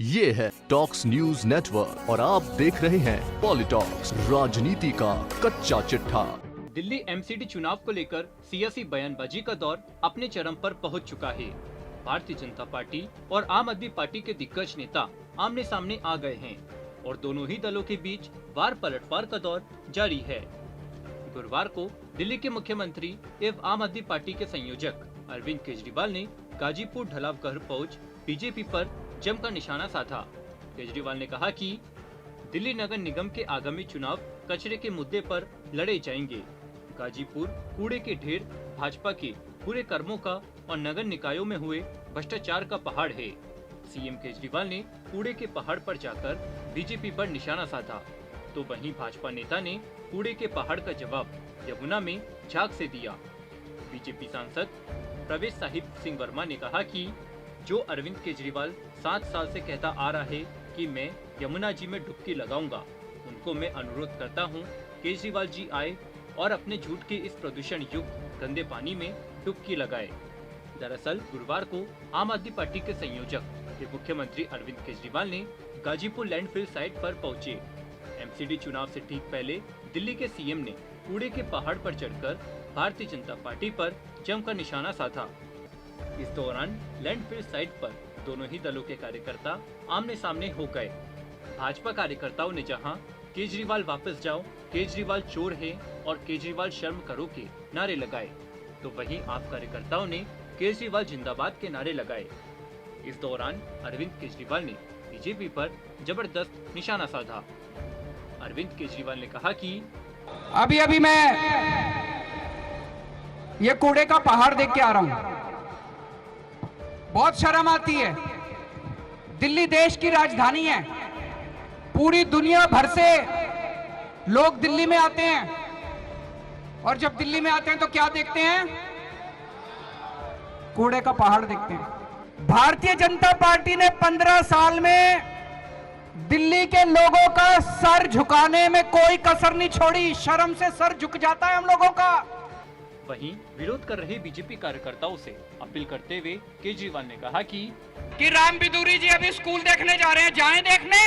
ये है talks news network और आप देख रहे हैं पॉलिटॉक्स, राजनीति का कच्चा चिट्ठा। दिल्ली एमसीडी चुनाव को लेकर सियासी बयानबाजी का दौर अपने चरम पर पहुंच चुका है। भारतीय जनता पार्टी और आम आदमी पार्टी के दिग्गज नेता आमने सामने आ गए हैं और दोनों ही दलों के बीच वार पलटवार का दौर जारी है। गुरुवार को दिल्ली के मुख्यमंत्री एवं आम आदमी पार्टी के संयोजक अरविंद केजरीवाल ने गाजीपुर ढलावगढ़ पहुंच बीजेपी पर जमकर निशाना साधा। केजरीवाल ने कहा कि दिल्ली नगर निगम के आगामी चुनाव कचरे के मुद्दे पर लड़े जाएंगे। गाजीपुर कूड़े के ढेर भाजपा के बुरे कर्मों का और नगर निकायों में हुए भ्रष्टाचार का पहाड़ है। सीएम केजरीवाल ने कूड़े के पहाड़ पर जाकर बीजेपी पर निशाना साधा, तो वहीं भाजपा नेता ने कूड़े के पहाड़ का जवाब यमुना में झाग से दिया। बीजेपी सांसद प्रवेश साहिब सिंह वर्मा ने कहा कि जो अरविंद केजरीवाल 7 साल से कहता आ रहा है कि मैं यमुना जी में डुबकी लगाऊंगा, उनको मैं अनुरोध करता हूं केजरीवाल जी आए और अपने झूठ के इस प्रदूषण युक्त गंदे पानी में डुबकी लगाए। दरअसल गुरुवार को आम आदमी पार्टी के संयोजक मुख्यमंत्री अरविंद केजरीवाल ने गाजीपुर लैंडफिल साइट पर पहुंचे। एमसीडी चुनाव से ठीक पहले दिल्ली के सीएम ने कूड़े के पहाड़ पर चढ़कर भारतीय जनता पार्टी पर जमकर निशाना साधा। इस दौरान लैंडफिल साइट पर दोनों ही दलों के कार्यकर्ता आमने सामने हो गए। भाजपा कार्यकर्ताओं ने जहां केजरीवाल वापस जाओ, केजरीवाल चोर है और केजरीवाल शर्म करो के नारे लगाए, तो वहीं आप कार्यकर्ताओं ने केजरीवाल जिंदाबाद के नारे लगाए। इस दौरान अरविंद केजरीवाल ने बीजेपी पर जबरदस्त निशाना साधा। अरविंद केजरीवाल ने कहा कि अभी मैं ये कूड़े का पहाड़ देख के आ रहा हूं, बहुत शर्म आती है। दिल्ली देश की राजधानी है, पूरी दुनिया भर से लोग दिल्ली में आते हैं और जब दिल्ली में आते हैं तो क्या देखते हैं? कूड़े का पहाड़ देखते हैं। भारतीय जनता पार्टी ने 15 साल में दिल्ली के लोगों का सर झुकाने में कोई कसर नहीं छोड़ी। शर्म से सर झुक जाता है हम लोगों का। वहीं विरोध कर रहे बीजेपी कार्यकर्ताओं से अपील करते हुए केजरीवाल ने कहा कि राम बिदूरी जी अभी स्कूल देखने जा रहे हैं, जाएं देखने।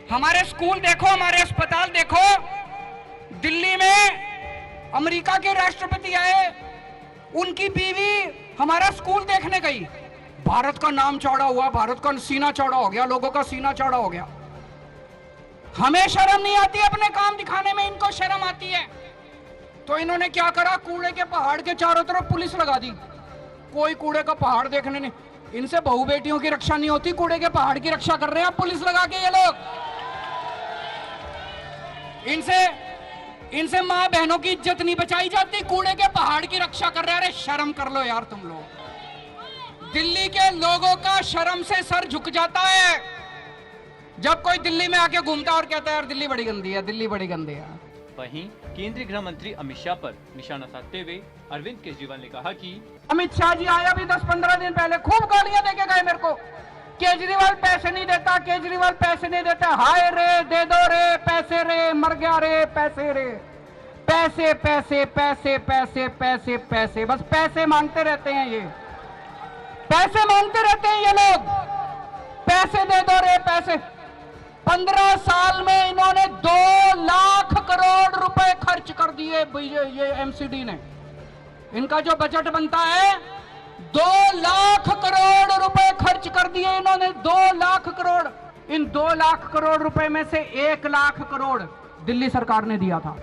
हमारे स्कूल देखो, हमारे अस्पताल देखो। दिल्ली में अमेरिका के राष्ट्रपति आए, उनकी बीवी हमारा स्कूल देखने गई। भारत का नाम चौड़ा हुआ, भारत का सीना चौड़ा हो गया, लोगों का सीना चौड़ा हो गया। हमें शर्म नहीं आती अपने काम दिखाने में, इनको शर्म आती है। तो इन्होंने क्या करा, कूड़े के पहाड़ के चारों तरफ पुलिस लगा दी। कोई कूड़े का पहाड़ देखने नहीं। इनसे बहू बेटियों की रक्षा नहीं होती, कूड़े के पहाड़ की रक्षा कर रहे हैं पुलिस लगा के ये लोग। इनसे माँ बहनों की इज्जत नहीं बचाई जाती, कूड़े के पहाड़ की रक्षा कर रहे हैं। अरे शर्म कर लो यार तुम लोग। दिल्ली के लोगों का शर्म से सर झुक जाता है जब कोई दिल्ली में आके घूमता और कहता है यार दिल्ली बड़ी गंदी है, दिल्ली बड़ी गंदी है। वहीं केंद्रीय गृह मंत्री अमित शाह पर निशाना साधते हुए अरविंद केजरीवाल ने कहा कि अमित शाह जी आए अभी 10-15 दिन पहले, खूब गालियां देके गए मेरे को। केजरीवाल पैसे नहीं देता, केजरीवाल पैसे नहीं देता। हाय रे, दे दो रे पैसे रे, मर गया रे पैसे रे। पैसे पैसे पैसे पैसे पैसे पैसे, बस पैसे मांगते रहते हैं ये, पैसे मांगते रहते हैं ये लोग। पैसे दे दो रे पैसे। 15 साल में इन्होंने 2 लाख करोड़ रुपए खर्च कर दिए ये एमसीडी ने। इनका जो बजट बनता है 2 लाख करोड़ रुपए खर्च कर दिए इन्होंने। 2 लाख करोड़। इन 2 लाख करोड़ रुपए में से 1 लाख करोड़ दिल्ली सरकार ने दिया था।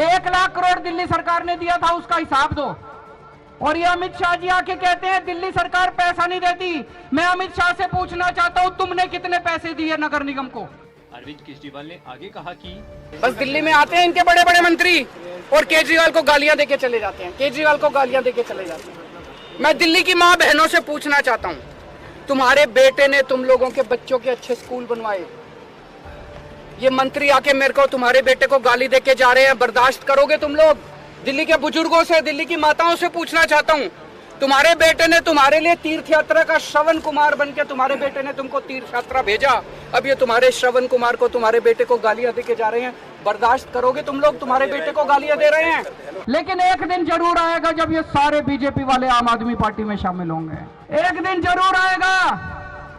1 लाख करोड़ दिल्ली सरकार ने दिया था, उसका हिसाब दो। और ये अमित शाह जी आके कहते हैं दिल्ली सरकार पैसा नहीं देती। मैं अमित शाह से पूछना चाहता हूं, तुमने कितने पैसे दिए नगर निगम को? अरविंद केजरीवाल ने आगे कहा कि बस दिल्ली में आते हैं इनके बड़े बड़े मंत्री और केजरीवाल को गालियां देके चले जाते हैं, केजरीवाल को गालियां देके चले जाते हैं। मैं दिल्ली की माँ बहनों से पूछना चाहता हूँ, तुम्हारे बेटे ने तुम लोगों के बच्चों के अच्छे स्कूल बनवाए, ये मंत्री आके मेरे को तुम्हारे बेटे को गाली देके जा रहे हैं, बर्दाश्त करोगे तुम लोग? दिल्ली के बुजुर्गों से, दिल्ली की माताओं से पूछना चाहता हूँ, तुम्हारे बेटे ने तुम्हारे लिए तीर्थ यात्रा का श्रवण कुमार बनके तुम्हारे बेटे ने तुमको तीर्थ यात्रा भेजा, अब ये तुम्हारे श्रवण कुमार को, तुम्हारे बेटे को गालियां देके जा रहे हैं, बर्दाश्त करोगे तुम लोग? तुम्हारे बेटे को गालियां दे रहे हैं। लेकिन एक दिन जरूर आएगा जब ये सारे बीजेपी वाले आम आदमी पार्टी में शामिल होंगे। एक दिन जरूर आएगा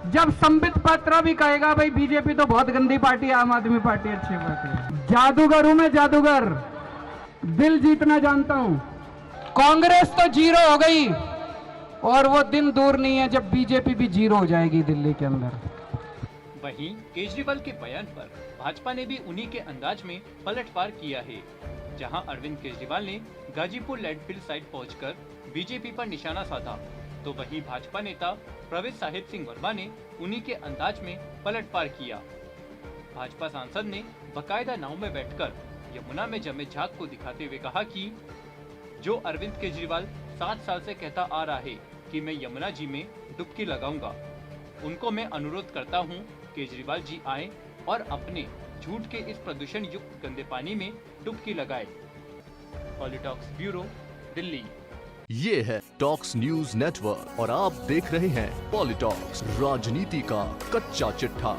जब संबित पात्रा भी कहेगा भाई बीजेपी तो बहुत गंदी पार्टी है, आम आदमी पार्टी अच्छी पार्टी है। जादूगर हूं मैं, जादूगर, दिल जीतना जानता हूं। कांग्रेस तो जीरो हो गई और वो दिन दूर नहीं है जब बीजेपी भी जीरो हो जाएगी दिल्ली के अंदर। वहीं केजरीवाल के बयान पर भाजपा ने भी उन्हीं के अंदाज में पलटवार किया है, जहां अरविंद केजरीवाल ने गाजीपुर लैंडफिल साइट पहुंचकर बीजेपी पर निशाना साधा, तो वहीं भाजपा नेता प्रवेश साहिब सिंह वर्मा ने उन्हीं के अंदाज में पलटवार किया। भाजपा सांसद ने बकायदा नाव में बैठकर यमुना में जमे झाग को दिखाते हुए कहा कि जो अरविंद केजरीवाल 7 साल से कहता आ रहा है कि मैं यमुना जी में डुबकी लगाऊंगा, उनको मैं अनुरोध करता हूं केजरीवाल जी आए और अपने झूठ के इस प्रदूषण युक्त गंदे पानी में डुबकी लगाए। पॉलिटॉक्स ब्यूरो, दिल्ली। ये है टॉक्स न्यूज नेटवर्क और आप देख रहे हैं पॉलिटॉक्स, राजनीति का कच्चा चिट्ठा।